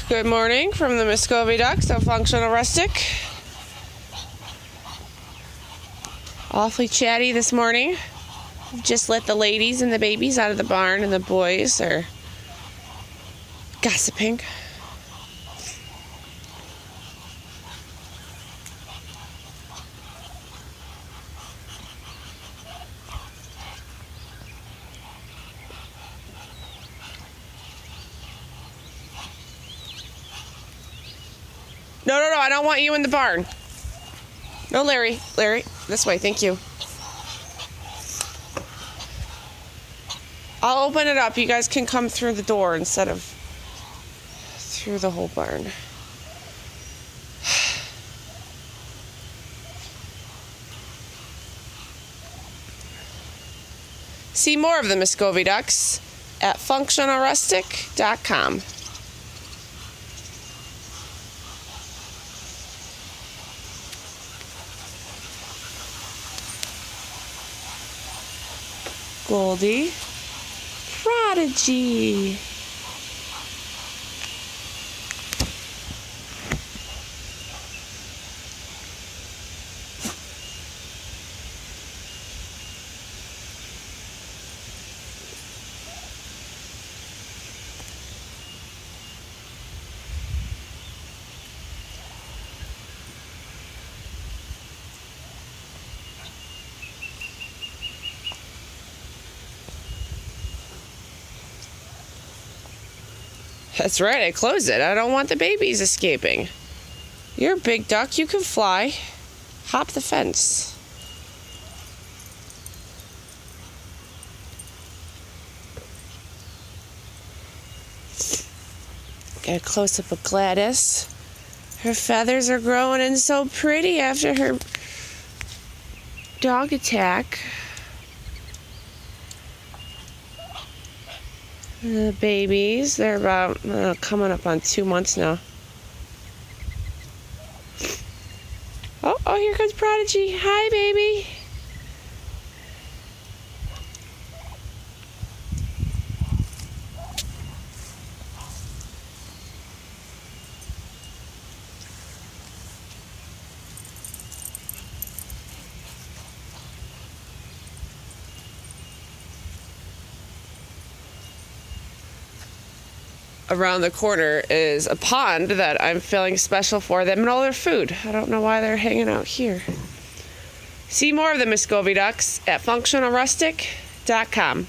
Good morning from the Muscovy ducks of Functional Rustic. Awfully chatty this morning. Just let the ladies and the babies out of the barn and the boys are gossiping. No, I don't want you in the barn. No, Larry, this way, thank you. I'll open it up. You guys can come through the door instead of through the whole barn. See more of the Muscovy ducks at functionalrustic.com. Goldie, Prodigy. That's right, I closed it. I don't want the babies escaping. You're a big duck, you can fly. Hop the fence. Got a close-up of Gladys. Her feathers are growing in so pretty after her dog attack. The babies, they're about coming up on 2 months now. Oh, here comes Prodigy. Hi, baby. Around the corner is a pond that I'm filling special for them and all their food. I don't know why they're hanging out here. See more of the Muscovy ducks at functionalrustic.com.